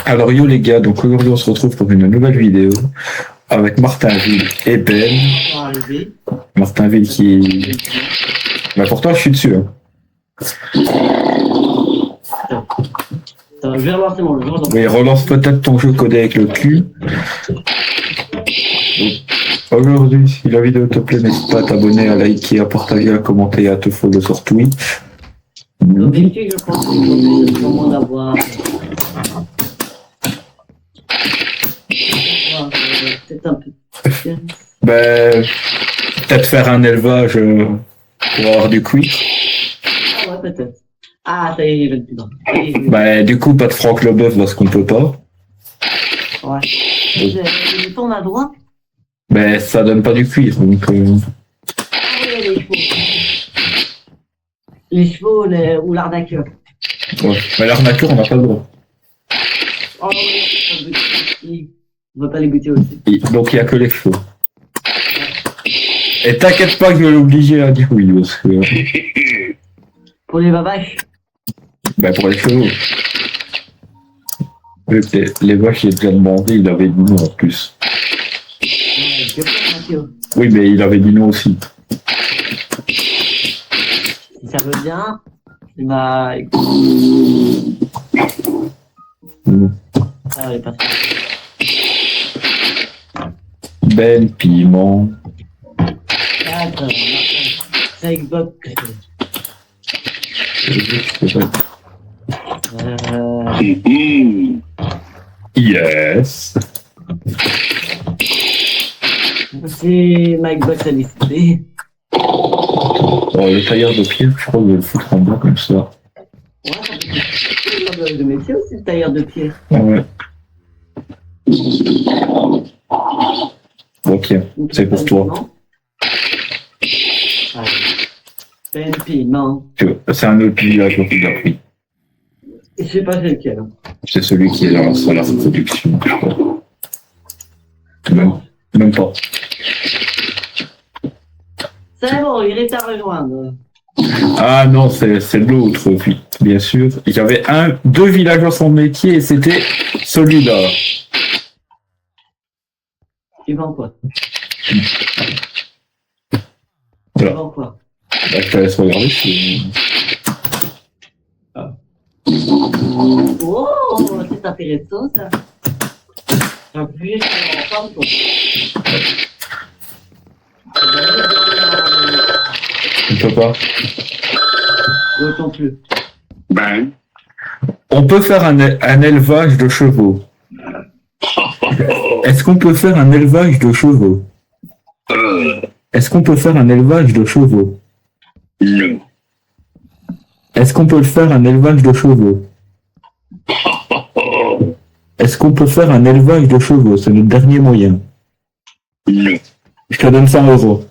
Alors yo les gars, donc aujourd'hui on se retrouve pour une nouvelle vidéo avec Martinville et Ben. Martinville qui... Bah pourtant je suis dessus. Hein. Je vais relancer mon jeu. Oui, relance peut-être ton jeu codé avec le cul. Aujourd'hui, si la vidéo te plaît, n'hésite pas à t'abonner, à liker, à partager, à commenter et à te follow sur Twitch. D'habitude, je pense qu'il faut vraiment d'avoir. Peut-être un peu. Ben, peut-être faire un élevage pour avoir du cuir. Ah ouais, peut-être. Ah, ça y est, il veut plus dans. Ben, du coup, pas de Franck Leboeuf parce qu'on peut pas. Ouais. Je tourne à droite. Ben, ça donne pas du cuir, donc... Ah oui, les chevaux. Les chevaux ou l'arnaqueur. Ouais. Mais l'arnaqueur, on n'a pas le droit. Oh oui, on va pas les goûter aussi. Donc, il n'y a que les chevaux. Et t'inquiète pas que je vais l'obliger à dire oui, parce que... Pour les vaches. Ben, pour les chevaux. Les vaches, il a déjà demandé, il avait dit non en plus. Oui, mais il avait dit non aussi. Si ça veut bien, bah... Ah, elle est pas très... Ben, piment. Attends, c'est Xbox. Yes. C'est ma Xbox à décider. Oh, le tailleur de pierre, je crois que je vais le foutre en bas comme ça. Ouais, c'est de métier aussi, le tailleur de pierre. Ouais. Ok, c'est pour toi. Ben piment. C'est un autre village qui l'a pris. Je sais pas c'est lequel. C'est celui qui est dans la production, je crois. Même pas. C'est bon, il est à rejoindre. Ah non, c'est l'autre, bien sûr. Il y avait deux villageois sans métier et c'était celui-là. Il vend quoi? Voilà. Il vend quoi? Bah, je te laisse regarder. Si... Ah. Oh, c'est intéressant ça. J'ai appuyé sur la quoi. On peut pas. Autant plus. Ben. On peut faire un élevage de chevaux. Est-ce qu'on peut faire un élevage de chevaux? Est-ce qu'on peut faire un élevage de chevaux? Non. Est-ce qu'on peut faire un élevage de chevaux? Est-ce qu'on peut faire un élevage de chevaux? C'est notre dernier moyen. Non. Je te donne 100 euros.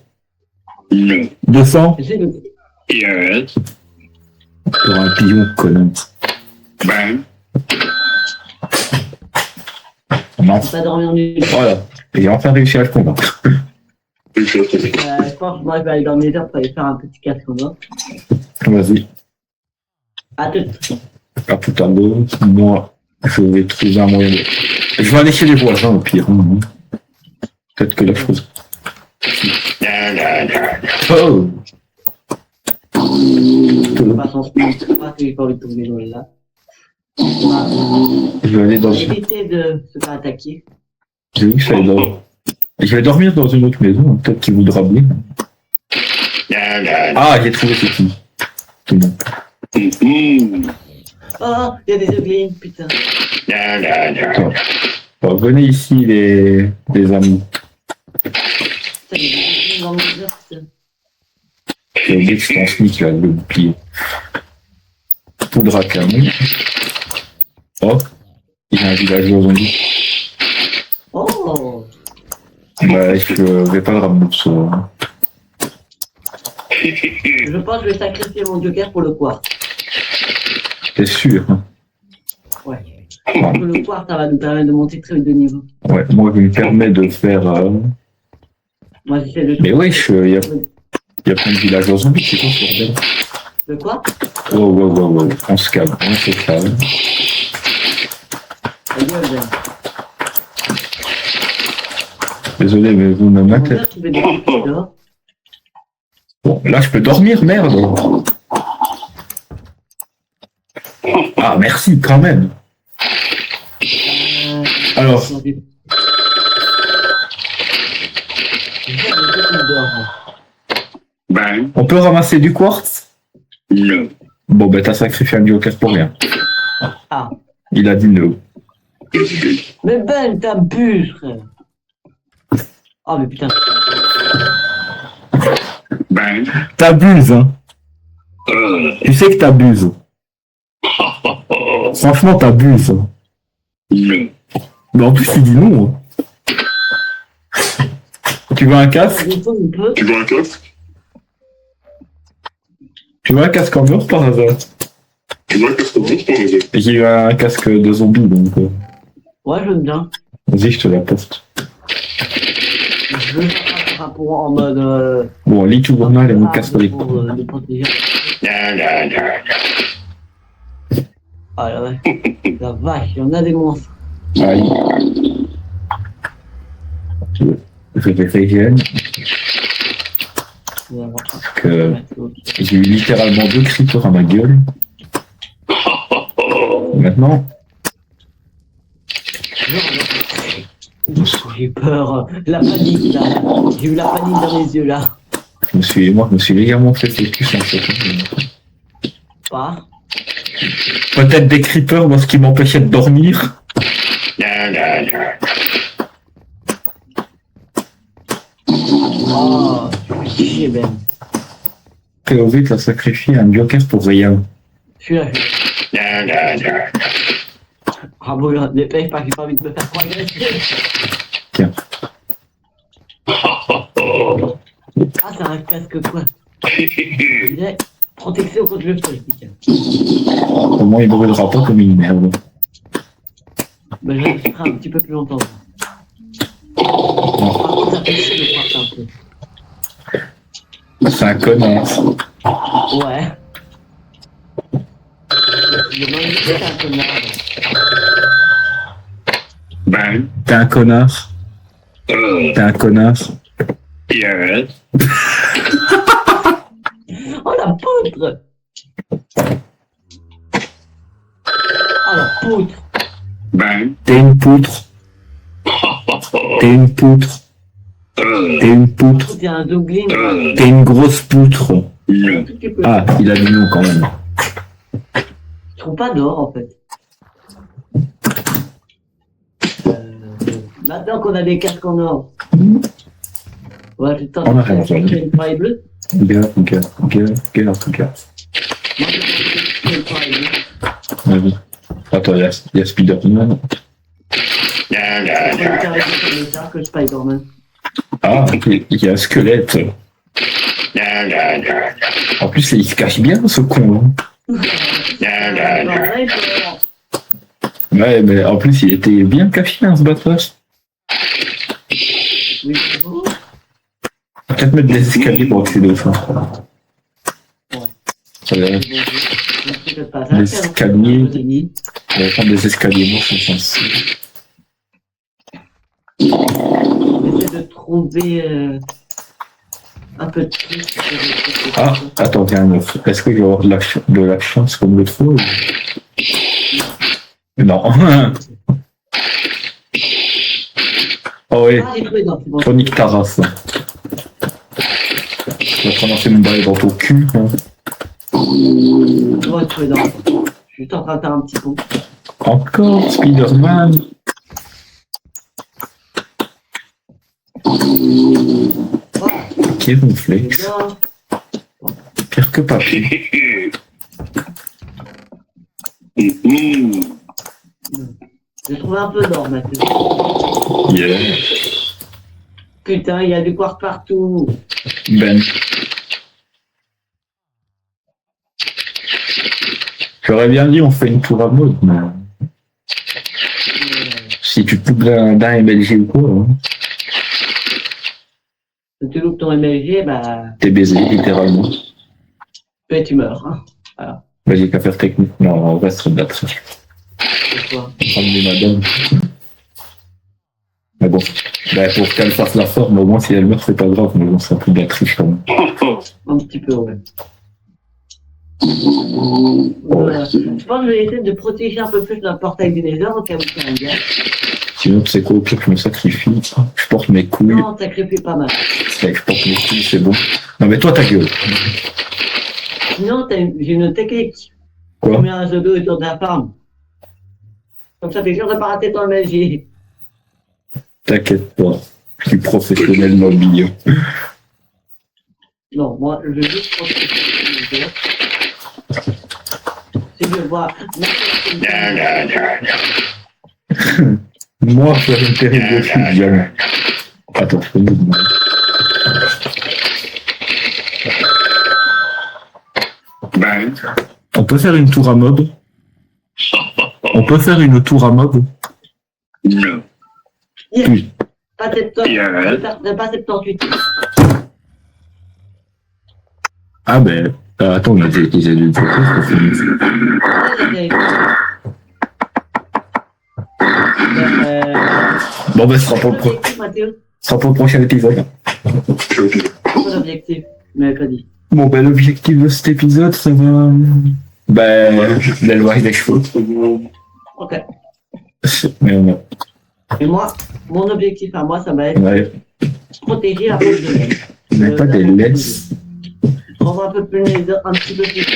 Non. 200? Yes. Pour un pigeon, connard. Ben. Non. Pas dormir nulle. Voilà. J'ai enfin réussi à le convaincre. Je pense que moi je vais aller dans mes heures pour aller faire un petit casque commun. Vas-y. À tout. À tout à l'heure. Moi, je vais trouver un moyen de... Je vais aller chez les voisins au pire. Peut-être que la chose... Oh. Pas sans se pas que j'ai pas envie de tomber dans là. Je vais aller dans... Éviter de se faire attaquer. J'ai vu que ça allait dans... Je vais dormir dans une autre maison, peut-être qu'il voudra bien. Ah, j'ai trouvé ceci. Tout le monde. Oh, il y a des œillets, putain. Bon, venez ici, les amis. Putain, il y a des œillets dans mes heures, putain. J'ai oublié que c'est en sneak, là, le bouclier. Poudre à canon. Oh, il y a un villageois zombie. Oh. Bah, je vais pas le ramener ça. Je pense que je vais sacrifier mon joker pour le quartz. T'es sûr, hein? Ouais. Parce que le quartz, ça va nous permettre de monter très vite de niveau. Ouais, moi, je me permets de faire... Moi, j'essaie de... Mais oui, il y a plein de villageois zombies, c'est quoi ce bordel? De quoi? Oh, on se calme, on se calme. gueule, Ben. Désolé, mais vous me On matez. a trouvé des trucs là. Bon, là, je peux dormir, merde. Ah, merci, quand même. Alors, Ben, on peut ramasser du quartz? non. Bon, ben, t'as sacrifié un joker pour rien. Ah. Il a dit no. Mais Ben, t'abuses, frère. Oh, mais putain. Ben, T'abuses, hein. Tu sais que t'abuses. Franchement, t'abuses. non. Mais en plus, il dit non. Tu veux un casque? Tu veux un casque? Tu veux un casque en or par hasard? Tu veux un casque en or par hasard? J'ai eu un casque de zombie, donc... Ouais, je veux bien. Vas-y, je te l'apporte. Je veux faire pour en mode. Bon, lis tout journal et mon casque pour les pour le protéger. Non. Ah là ouais. La vache, il y en a des monstres. Aïe. Je vais réfléchir. Que j'ai eu littéralement 2 creepers à ma gueule. Maintenant, J'ai eu peur. La panique là. J'ai eu la panique dans les yeux là. je me suis légèrement fait focus en fait. Pas. Peut-être des creepers, moi, ce qui m'empêchait de dormir. Oh, je suis chier, Ben. POV, t'as sacrifié un joker pour rien. Je suis là. Ah bon, là, dépêche pas, j'ai pas envie de me faire progresser. Tiens. Ah, c'est un casque quoi? Il est protection contre le feu, tiens. Au moins, il brûlera pas comme une merde. Mais je resterai un petit peu plus longtemps. Par contre, ça fait chier de partir un peu. C'est un connard. Ouais. Le monde c'est un connard. Ben, T'es un connard. T'es un connard. yes. Oh la poutre! Oh la poutre! Ben, T'es une poutre. T'es une poutre. T'es une poutre. Il y a un doubling. T'es une grosse poutre. non. Ah, il a dit non quand même. Je trouve pas d'or en fait. Maintenant qu'on a des casques en or. Ouais, je tente On a de faire raison. une paille bleue. Regarde. Moi, je tente de faire une paille bleue. Vas-y. Attends, il y a Spider-Man. Je vais faire comme ça que Spider-Man. Ah, il y a un squelette. En plus, il se cache bien, ce con. Ouais, mais en plus, il était bien caché, hein, ce bâtard. Oui, c'est bon. Peut-être mettre des escaliers pour accéder au fond. Ouais. Ça va Les escaliers. On va prendre des escaliers, moi, je pense. J'essaie de trouver un peu de trucs. Ah, attends, viens, meuf. Est-ce que je vais avoir de la chance comme l'autre fois ou... Non. Oh oui, Ah, j'ai trouvé dans c'est bon. Sonic Taras. Je vais commencer mon bail dans ton cul. Hein. Ouais, j'ai trouvé dans. Je suis juste en train de faire un petit pont. Encore Spider-Man. Qui est gonflé. Bien. Pire que papy. J'ai trouvé un peu d'or maintenant. Yeah. Putain, il y a du quartz partout. Ben. J'aurais bien dit on fait une tour à mode, mais si tu te loupes d'un MLG ou quoi, hein, Si tu loupes ton MLG, bah, t'es baisé littéralement. et tu meurs. Hein. Voilà. Vas-y, qu'à faire technique. Non, on reste de la triche. quoi. Ramener madame. Mais bon, bah, pour qu'elle fasse la forme, au moins si elle meurt, c'est pas grave, mais bon, c'est un peu de la triche quand même. Un petit peu, ouais. Voilà. Je pense que je vais essayer de protéger un peu plus le portail du Nether au cas où c'est un gars. Sinon, c'est quoi, au pire, je me sacrifie. Je porte mes couilles. Non, sacrifie pas mal. Ouais, je porte mes couilles, c'est bon. Non, mais toi, ta gueule. Sinon, j'ai une technique. Quoi? Tu mets un zodo autour de la farm. Comme ça, t'es sûr de pas rater ton magie. T'inquiète pas. Je suis professionnel dans le milieu. Non, moi, je veux juste protéger le Nether. Si je vois... Moi, faire une terrible chute, jamais. Attends, je peux me demander. Ben, On peut faire une tour à mob? On peut faire une tour à mob? non. Yes. Oui. Pas 70, Yeah. pas 78. Ah, ben, attends, on a déjà utilisé une fois. Bon, ben, ce sera pour le prochain épisode. Pas l'objectif, mais pas dit. Bon, ben, l'objectif de cet épisode, ça va. Ben, l'élevage des chevaux. Ok. Mais on a. Et moi, mon objectif à moi, ça va être Ouais. protéger la poche de laine. On n'a pas des laisses. Prendre un peu plus un petit peu plus.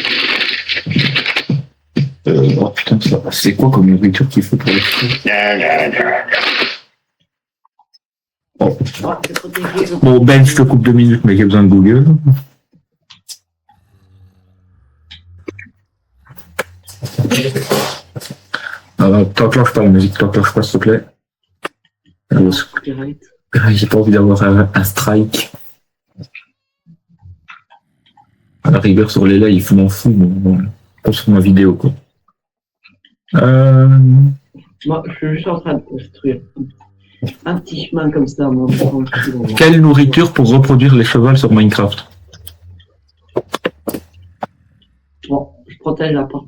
Oh putain, ça. C'est quoi comme nourriture qu'il faut pour les chevaux? Oh. Ouais, c'est protéger le... Bon, Ben, je te coupe 2 minutes, mais j'ai besoin de Google. T'enclenches pas la musique, t'enclenches pas, s'il te plaît. Copyright. J'ai pas envie d'avoir un strike. À la rigueur, sur les lives, il m'en fout, mais bon, pas sur ma vidéo, quoi. Moi, je suis juste en train de construire un petit chemin comme ça, moi. Quelle nourriture pour reproduire les chevals sur Minecraft? Bon, je protège la porte.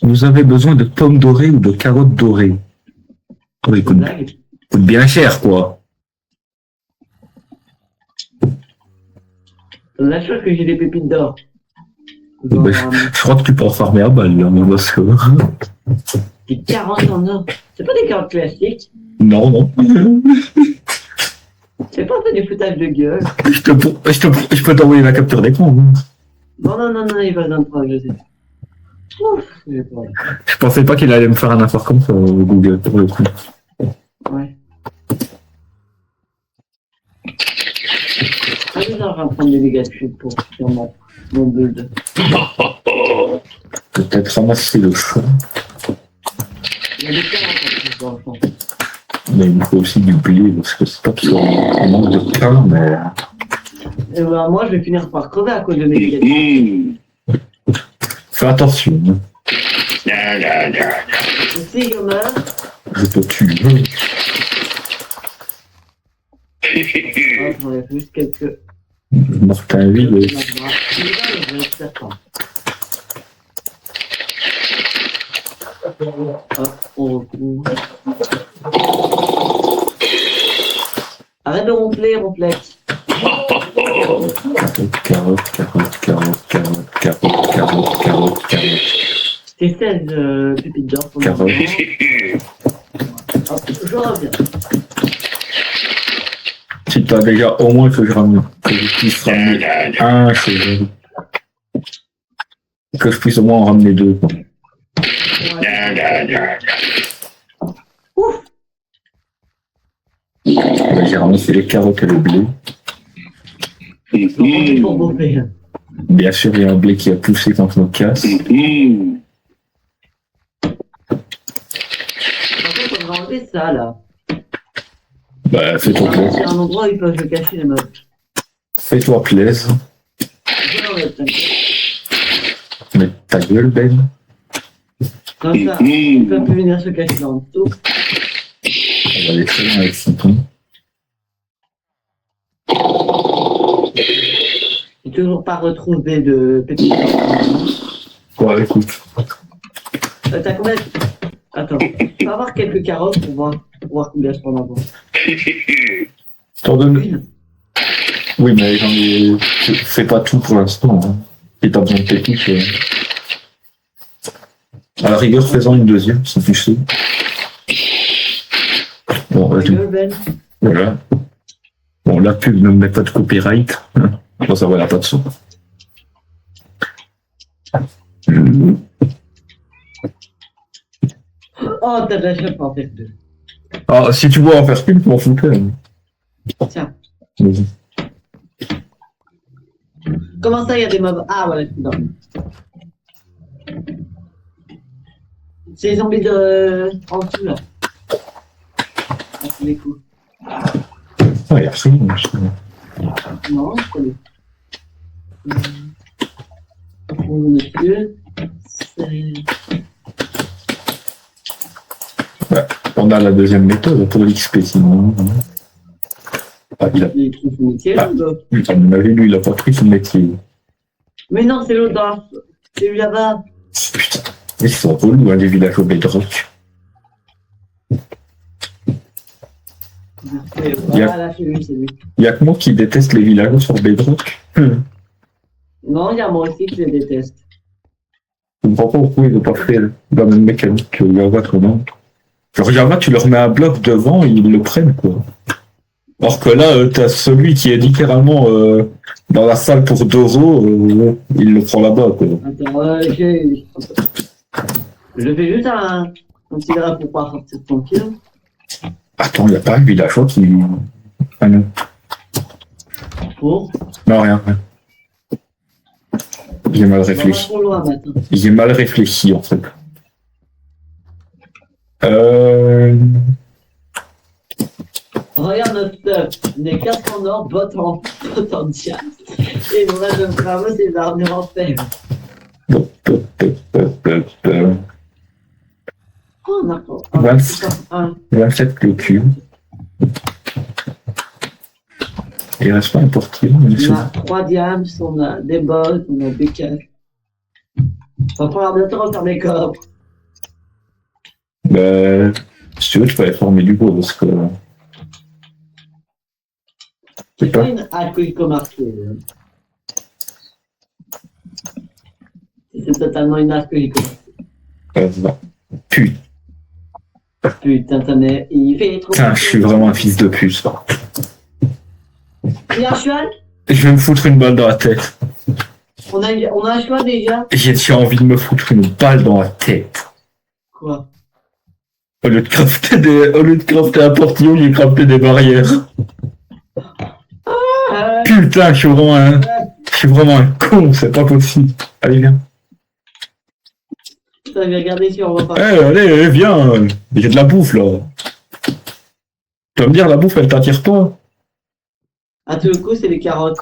Vous avez besoin de pommes dorées ou de carottes dorées? Oh, écoute, coûte bien cher, quoi. La chose que j'ai des pépites d'or. Ben, je crois que tu peux en farmer à balle, là, parce que... Des carottes en or. C'est pas des carottes classiques. Non, non. C'est pas un peu du foutage de gueule. Je peux t'envoyer la capture d'écran. Hein. Non, il va dans le train, je sais. Ouf, j'ai pas. Je pensais pas qu'il allait me faire un effort comme ça, Google, pour le coup. Ouais. Ah, je vais en train de prendre des dégâts de chute pour faire mon build. Peut-être ramasser le fond. Il y a des carottes en plus dans le fond. Mais il me faut aussi du blé, parce que c'est pas toujours un manque de pain, mais... Et ben, moi, je vais finir par crever à cause de mes dégâts de chute. Fais attention. Hein. Et si je meurs, Je te tue. j'en ai juste quelques... Martin Ville. Hop, on recouvre. Arrête de ronfler, ronflex. Carotte. C'est 16 pépites d'or pour le Carotte. moment. Hop, je reviens. Si t'as déjà au moins que je puisse ramener un cheval. Que je puisse au moins en ramener 2. Ouf. J'ai ramassé les carottes et le blé. C'est pour bouffer. Bien sûr, il y a un blé qui a poussé quand on me casse. Par contre, on va enlever ça là. Bah, fais-toi C'est plaisir. un endroit où ils peuvent se cacher les mobs. Fais-toi plaisir. Je vais enlever ça. Mais ta gueule, Ben. Comme ça, ils peuvent plus venir se cacher dans le tout. On va aller très loin avec Citron. J'ai toujours pas retrouvé de pépites d'or. Ouais, écoute. T'as combien? Attends, je peux avoir quelques carottes pour voir combien je peux en avoir. T'en donnes. Une. Oui, mais j'en ai. Fais pas tout pour l'instant. Hein. Si t'as besoin de technique. À la rigueur, fais-en une deuxième, si tu sais. Bon, Ta gueule, Ben. voilà. Bon, la pub ne me met pas de copyright. Bon, ça va, il n'y a pas de son. Oh, t'as de la chef en faire deux. Ah, si tu veux en faire une, je m'en fous. Tiens. Vas-y. Comment ça, il y a des mobs? Ah, voilà, c'est dans. C'est les zombies de. En dessous, là. Ah, c'est les coups. Ah, il y a rien. Non, c'est pas les. Monsieur, c'est. Ouais, on a la deuxième méthode pour l'XP, sinon. Ah, il a. Les trucs métiers, Ah. là. À mon avis, lui, il a pas pris son métier. Mais non, c'est l'autre dans. C'est lui là-bas. Putain, ils sont relous, hein, les villages au Bedrock. Voilà, là, c'est lui, c'est lui. Il y a que moi qui déteste les villages sur Bedrock. Non, il y a moi aussi qui les déteste. Je comprends pas pourquoi ils n'ont pas fait la même mécanique que Java comment. Genre Java, tu leur mets un bloc devant et ils le prennent, quoi. Alors que là, t'as celui qui est littéralement dans la salle pour 2 euros, il le prend là-bas, quoi. Attends, je fais juste un petit verre pour pas sortir tranquille. Attends, il n'y a pas un villageois qui... Ah non. Pour. Non, rien, rien. J'ai mal réfléchi. Trop loin maintenant. J'ai mal réfléchi, en fait. Regarde notre stuff. On est 4 en or, bottes en diable. Et mon âge de travaux, c'est les armures en fer. Oh, d'accord. 27 clôtures. Il reste pas un portier. On a 3 diams, on a des bottes, on a des caches. Va falloir bientôt refaire des corps. Ben, si tu veux, tu peux aller former du beau parce que. C'est pas une alcoolico marquée. C'est totalement une alcoolico marquée. Putain, Putain, il fait trop. je suis vraiment un fils de pute. Il y a un cheval? Je vais me foutre une balle dans la tête. On a un cheval déjà? J'ai envie de me foutre une balle dans la tête. Quoi? Au lieu de crafter un portillon, j'ai crafté des barrières. Putain, je suis vraiment un con, c'est pas possible. Allez, viens. Putain, je vais regarder si on va pas. Allez, viens. J'ai de la bouffe, là. Tu vas me dire, la bouffe, elle t'attire pas? À tout le coup, c'est les carottes.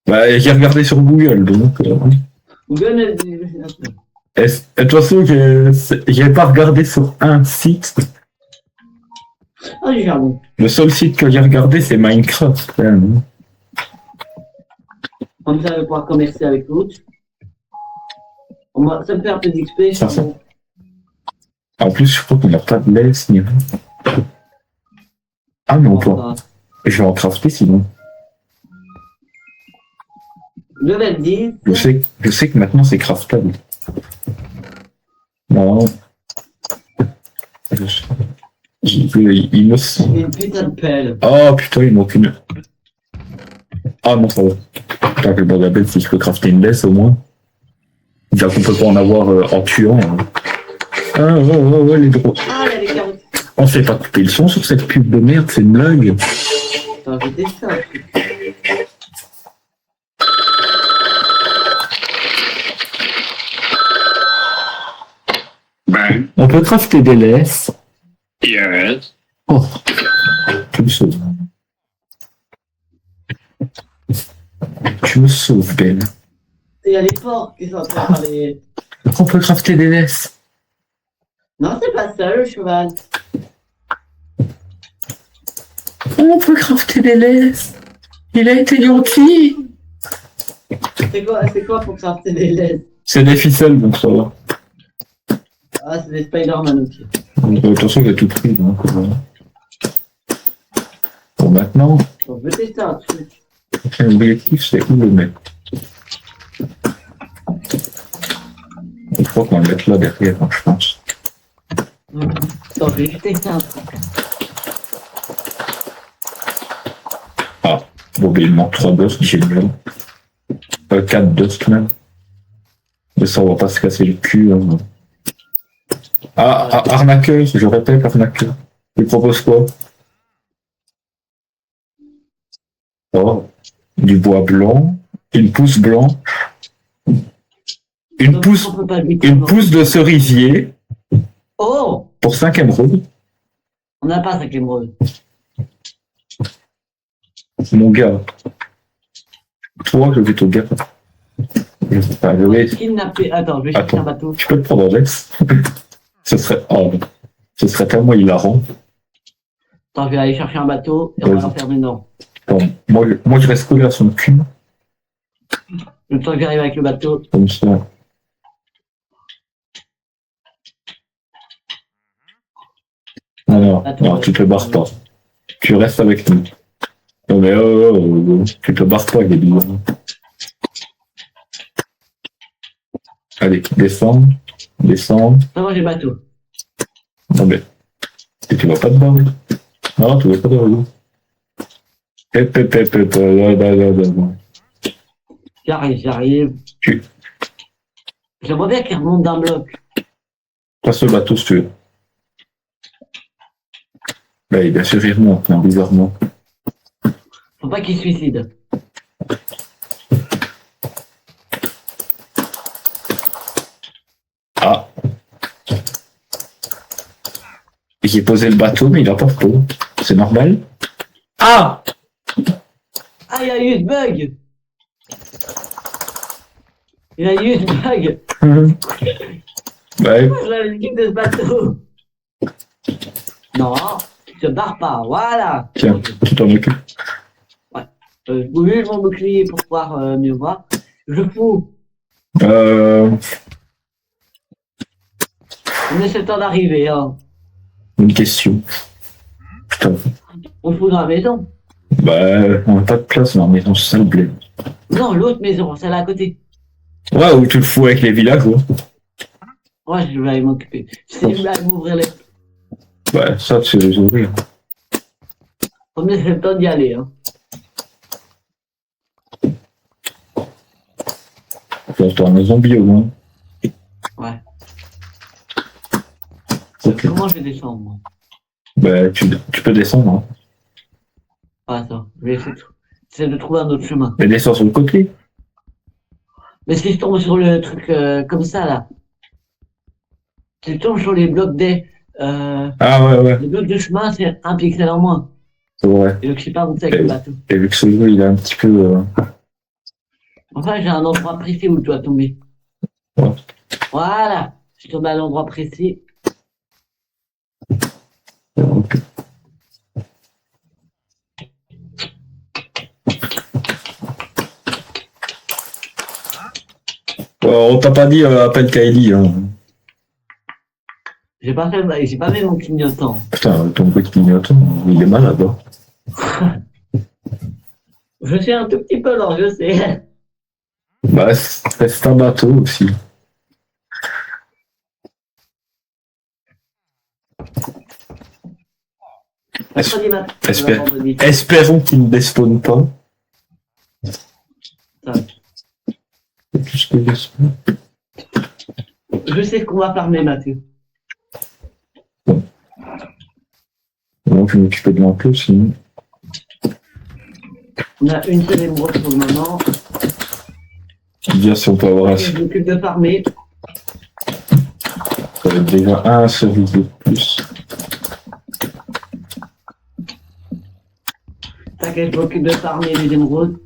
Bah, j'ai regardé sur Google, donc... Google, de toute façon, j'ai pas regardé sur un site. Ah, du jardin. Le seul site que j'ai regardé, c'est Minecraft, quand même. Comme ça, je vais pouvoir commercer avec l'autre. Ça me fait un peu d'XP. Ça. En plus, je crois qu'on n'a pas de laisse, ni rien. Ah non, pas. Je vais en crafter, sinon. Level 10. Je sais que maintenant, c'est craftable. Non. Il me... Une putain de pelle. Oh putain, il manque une. Ah non, ça va. Putain, quel bordel, si je peux crafter une laisse au moins. Déjà qu'on peut pas en avoir en tuant. Ah ouais, les gros. Ah, il y a les carottes. On sait pas couper le son sur cette pub de merde, c'est une blague. T'as ajouté ça. Ben, On peut crafter des laisses. yes. Oh, tu me sauves. Tu me sauves, Ben. Il y a les porcs qui sont en train de parler. On peut crafter des laisses. Non, c'est pas ça, le cheval. On peut crafter des laisses. Il a été gentil. C'est quoi pour crafter des laisses? C'est des ficelles, donc ça va. Ah, c'est des Spider-Man aussi. Attention, il a tout pris. Donc, bon, maintenant, Donc, je vais tester un truc. l'objectif, c'est où le mettre. Je crois qu'on va le mettre là derrière, hein, je pense. Attends, je vais juste tester un truc. Ah, bon, ben, il manque 3 bursts, génial. 4 bursts même. Mais ça, on va pas se casser le cul. Hein. Ah, arnaqueur, je répète, arnaqueur. Tu proposes quoi? Oh, du bois blanc, une pousse blanche, une Donc, pousse, on peut pas lui une dire. pousse de cerisier Oh! pour 5 émeraudes. On n'a pas 5 émeraudes. Mon gars, toi, je vais te gars. Enfin, je vais... Kidnapper. Attends, je vais chercher un Attends, bateau. tu peux te prendre Alex. Ce serait... Oh, ce serait tellement hilarant. Attends, je vais aller chercher un bateau et on va Vas-y. en faire dedans. Bon, moi, je reste collé à son cul, Le temps que j'arrive avec le bateau. comme ça. Non, tu te barres pas. Tu restes avec nous. Non mais tu te barres pas, il est bizarre. Allez, descends. Ça, moi, j'ai le bateau. Non mais, et tu vas pas te barrer. Non, tu vas pas te barrer. Là. J'arrive. Tu J'aimerais bien qu'il remonte d'un bloc. passes le bateau si tu veux. Là, bien sûr, il remonte, hein, bizarrement. Faut pas qu'il se suicide. Ah. J'ai posé le bateau, mais il a pas de peau. C'est normal. Ah. Ah, il y a eu ce bug! Il y a eu ce bug! Ouais. Je l'habitude de ce bateau! Non, tu te barres pas, voilà! Tiens, tu t'en occupes. Oui, je mon bouclier pour pouvoir mieux voir. Je fous. Euh, On essaie le temps d'arriver, hein. une question. Putain. On fout dans la maison. Bah, on n'a pas de place dans la maison, c'est ça le blé. Non, l'autre maison, celle à côté. Ouais, ou tu le fous avec les villageois. Ouais, je vais aller m'occuper. C'est lui à m'ouvrir les. Ouais, ça, tu les ouvrir. On essaie le temps d'y aller, hein. T'as un zombie au moins. Ouais. Ok. Comment je vais descendre, moi? Bah, tu peux descendre, hein. Ah, attends, je vais essayer de trouver un autre chemin. Mais descends sur le côté. Mais si je tombe sur le truc comme ça, là. Si je tombe sur les blocs Ah ouais. les blocs de chemin, c'est un pixel en moins. C'est vrai. Et donc, je sais pas où c'est avec le bateau. Et vu que ce jeu, il est un petit peu... Enfin, j'ai un endroit précis où je dois tomber. Ouais. Voilà. Je tombe à l'endroit précis. Ok. On t'a pas dit à peine Kylie, hein. J'ai pas fait mon clignotant. Putain, ton bruit de clignotant, il est malade, hein. Je suis un tout petit peu lent, je sais. Bah, c'est un bateau aussi. Mercredi matin. Espère- vendredi. Espérons qu'il ne despawn pas. Ça. C'est tout ce que j'espère. Je sais ce qu'on va farmer, Mathieu. Donc, je vais m'occuper de l'enclos, sinon. On a une seule émeraude pour le moment. Bien si on peut avoir un... Je m'occupe de farmer. Ça va être déjà un service de plus. T'inquiète, je m'occupe de farmer les émeraudes.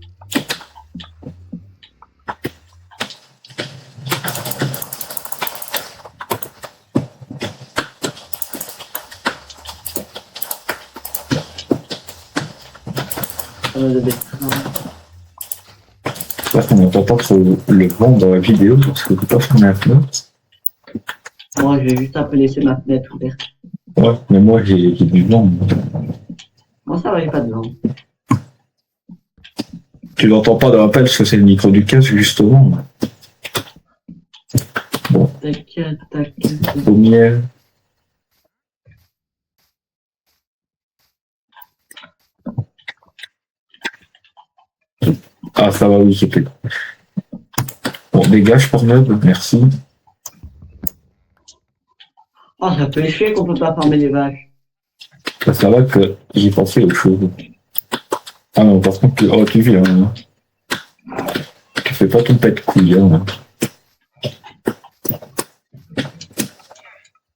De betterave. J'espère qu'on n'entend pas trop le vent dans la vidéo parce que je peux pas fermer la fenêtre. Moi, je vais juste un peu laisser ma fenêtre ouverte. Ouais, mais moi j'ai du vent. Moi, ça va, j'ai pas de vent. Tu l'entends pas dans l'appel parce que c'est le micro du casque, justement. Bon, Tac, tac. paumière. Ah, ça va, oui, c'est plus. Bon, dégage, Pornhub, merci. Oh, ça fait chier qu'on peut pas farmer les vaches. Ça va que j'ai pensé aux choses. Ah non, par contre, oh, tu viens. Hein. Tu fais pas ton pet de couille. Hein.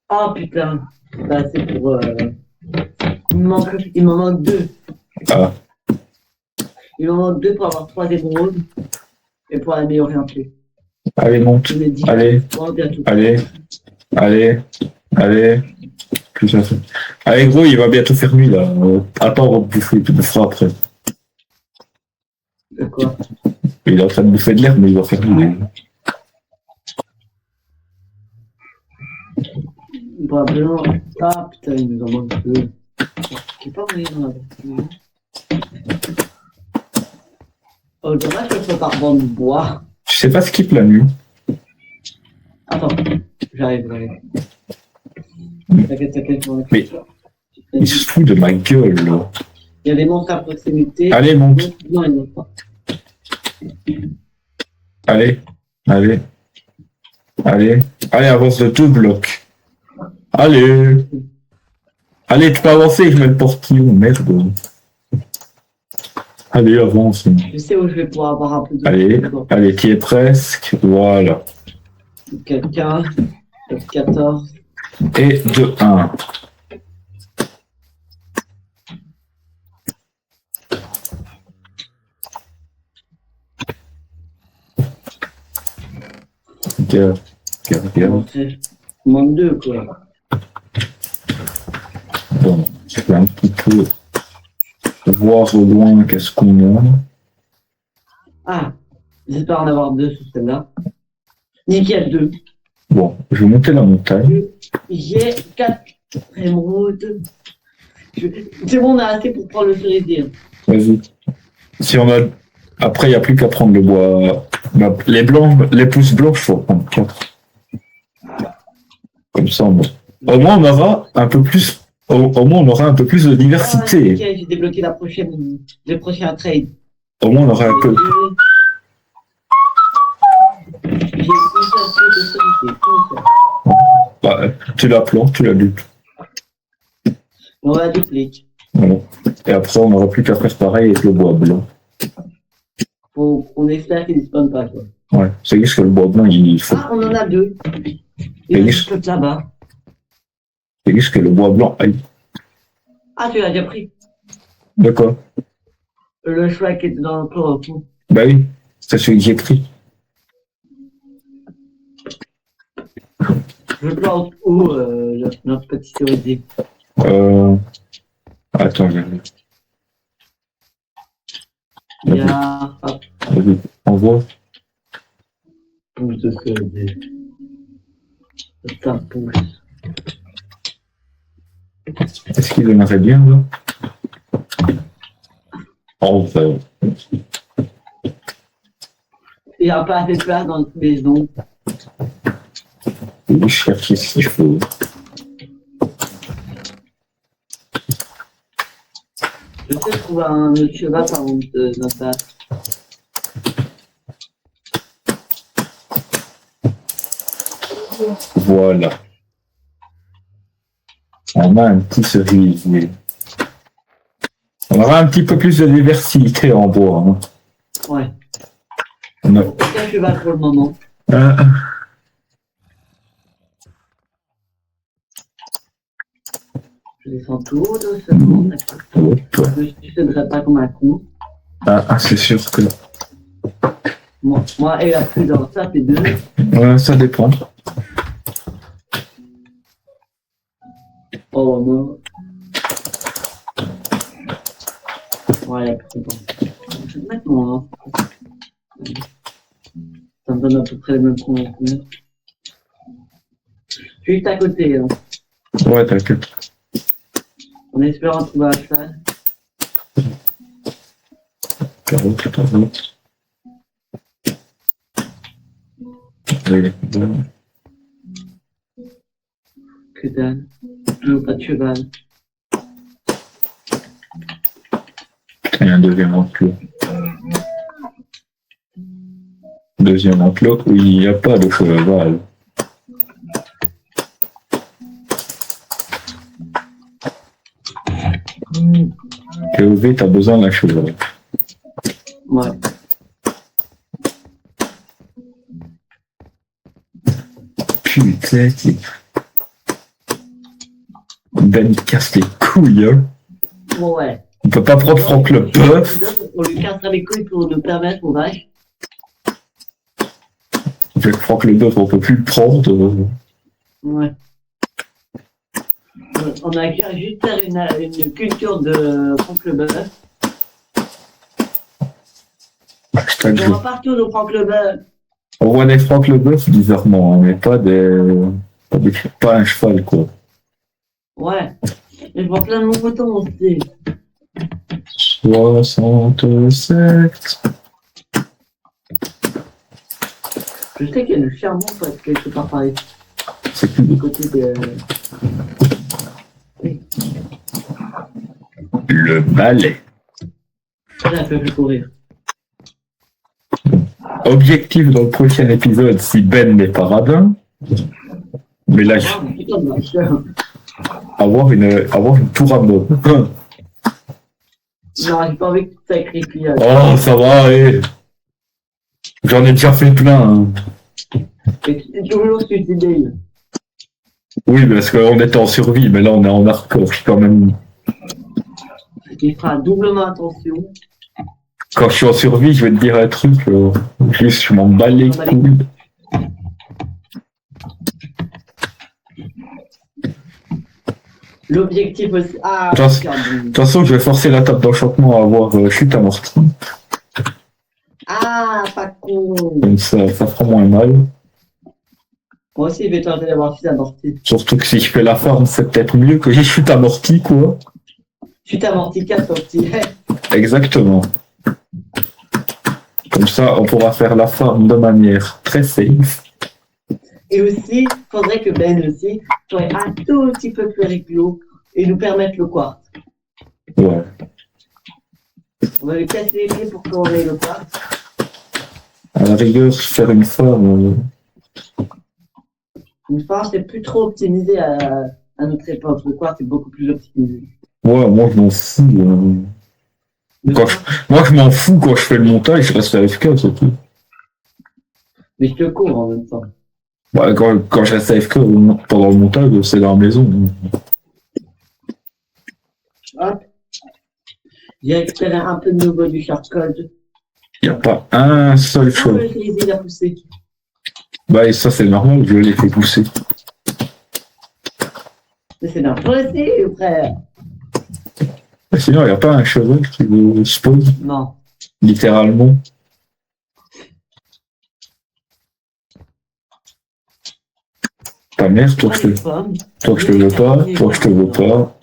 Oh putain. Bah, c'est pour. Il m'en manque 2. Ah, Il m'en manque 2 pour avoir 3 émeraudes. Et pour améliorer un peu. allez, monte. Je me dis. Allez, Bon, bientôt. allez. Tout ça. Allez, gros, il va bientôt faire nuit, là. Attends, on va bouffer, tu boufferas après. De quoi? Il est en train de bouffer de l'herbe, mais il va faire nuit. Probablement. Ah putain, il nous en manque 2. J'ai pas moyen dans la voiture. Oh, dommage que je peux pas revendre du bois. Je sais pas skip la nuit. Attends, j'arrive. T'inquiète. Mais il se fout de ma gueule, là. Il y a des monstres à proximité. Allez, monte. Non, il n'y en a pas. Allez, avance de 2 blocs. Allez, tu peux avancer, je mets le portillon, merde. Allez, avance. Je sais où je vais pouvoir avoir un peu de... Allez, qui est presque, voilà. Quelqu'un, 14. Et 2, 1. Regarde. Il manque 2, quoi. Bon, je vais un petit peu voir au loin qu'est-ce qu'on a. Ah, j'espère en avoir 2 sur celle-là. Nickel, 2. Bon, je vais monter la montagne. J'ai 4 émeraudes. C'est bon, on a assez pour prendre le cerisier. Vas-y. Si on a... Après, il n'y a plus qu'à prendre le bois. Les blancs, les pousses blanches, il faut prendre 4. Comme ça, au moins on aura un peu plus. Au moins on aura un peu plus de diversité. Ok, j'ai débloqué le prochain trade. Au moins on aura un peu. J'ai une seule feuille de cerisier. Bah, tu la plantes, tu la dupes. On la duplique. Voilà. Et après on n'aura plus qu'à faire pareil avec le bois blanc. On espère qu'il ne spawn pas, quoi. Ouais, c'est juste que le bois blanc il faut. Ah, on en a 2. Il y a juste là-bas. C'est juste que le bois blanc aille. Ah, tu l'as déjà pris. De quoi? Le choix qui était dans le clos. Bah oui, c'est celui que j'ai pris. Je plante où notre petit cerisier? Attends, je vais. Il y a... Hop, Vas-y, envoie. pousse de cerisier. Ça pousse. Est-ce qu'il donnerait bien là? Enfin. Il n'y a pas assez de place dans notre maison. Je cherche ce qu'il faut. Je sais trouver un autre cheval par contre de notre base. Voilà. On a un petit cerisier. On aura un petit peu plus de diversité en bois. Hein. Ouais. On a... Aucun cheval pour le moment. Je descends tout doucement. Je ne serais pas comme un con. C'est sûr que... Moi et la prudence, ça c'est 2. Ouais, ça dépend. Oh non. Ouais, la prudence. Je vais mettre mon... Ça me donne à peu près les mêmes points. Juste à côté, hein. Ouais, t'inquiète. En espérant trouver un cheval. Carotte, carotte. Oui, bon. Que dalle. Toujours pas de cheval. Il y a un deuxième enclos. Deuxième enclos où il n'y a pas de cheval. POV, t'as besoin d'un cheval. Ouais. Putain, Ben il casse les couilles, hein. Ouais. On peut pas prendre Franck le bœuf. On lui cassera les couilles pour nous permettre aux vaches. Avec Franck le bœuf, on peut plus le prendre. Ouais. On a qu'à juste faire une culture de Franck le Bœuf. Hashtag On va partout de Franck le Bœuf. on voit des Franck le bœuf bizarrement, hein, mais pas pas un cheval, quoi. Ouais. Et je vois plein de moutons aussi. 67. Je sais qu'il y a le charbon parce que quelque part par ici. C'est plus Du côté de. Oui. le balai. Ça fait plus courir. Objectif dans le prochain épisode, si Ben n'est pas radin. Mais là, Ah, putain de vache. avoir une tour à mode. Non, j'ai pas envie que tu sacrifies. Oh, ça va, allez. J'en ai déjà fait plein. Hein. C'est toujours suicidé. Oui, parce qu'on était en survie, mais là on est en hardcore. Je suis quand même. Il fera doublement attention. Quand je suis en survie, je vais te dire un truc. Juste, je m'en bats les couilles. L'objectif aussi. Ah, De toute façon, je vais forcer la table d'enchantement à avoir chute amortie. ah, pas con. Comme ça fera moins mal. Moi aussi, je vais tenter d'avoir chute amortie. Surtout que si je fais la farm, c'est peut-être mieux que j'ai chute amortie, quoi. Chute amortie 4 ton petit. Exactement. Comme ça, on pourra faire la farm de manière très safe. Et aussi, faudrait que Ben aussi soit un tout petit peu plus rigolo et nous permette le quartz. Ouais. On va lui casser les pieds pour qu'on ait le quartz. À la rigueur, faire une farm. Une fois, c'est plus trop optimisé à notre époque. Le quartz est beaucoup plus optimisé. Ouais, moi je m'en fous. Moi je m'en fous quand je fais le montage, je reste AFK, c'est tout. Mais je te cours en même temps. Bah, quand je reste AFK pendant le montage, c'est dans la maison. Hop. J'ai récupéré un peu de nouveau du charcoal. Il n'y a pas un seul Oh, choix. le grisé, il a poussé. Bah, et ça c'est normal, je l'ai fait pousser. Mais c'est impossible, frère. Mais sinon, il n'y a pas un cheval qui vous spawn, Non. littéralement. Ta mère, toi je te veux pas, toi je te veux pas.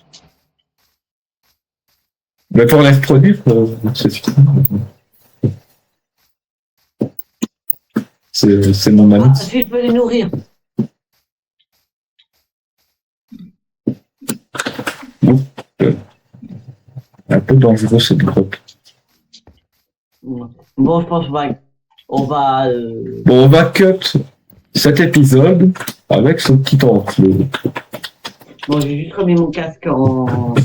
Mais pour les reproduire, c'est suffisant. C'est mon ami. Ah, si je peux les nourrir. Un peu dangereux cette grotte. Bon, je pense on va Bon, on va cut cet épisode avec ce petit enclos. Bon, j'ai juste remis mon casque en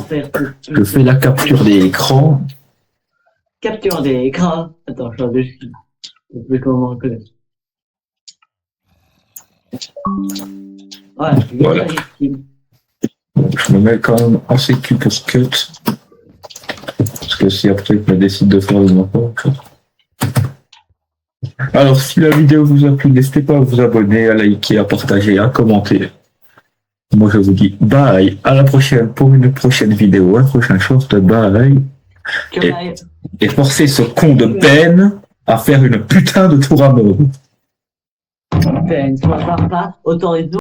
faire Je fais la capture d'écran. capture d'écran. Attends, je suis dessus. Je sais comment reconnaître. Ouais, Voilà. Je me mets quand même en sécu pour ce cut. Parce que si après je me décide de faire une enfant. Alors si la vidéo vous a plu, n'hésitez pas à vous abonner, à liker, à partager, à commenter. Moi je vous dis bye, à la prochaine pour une prochaine vidéo, un prochain short, bye. Et forcez ce con de Ben à faire une putain de tour à mort. Ben, soit pas, autorise-nous.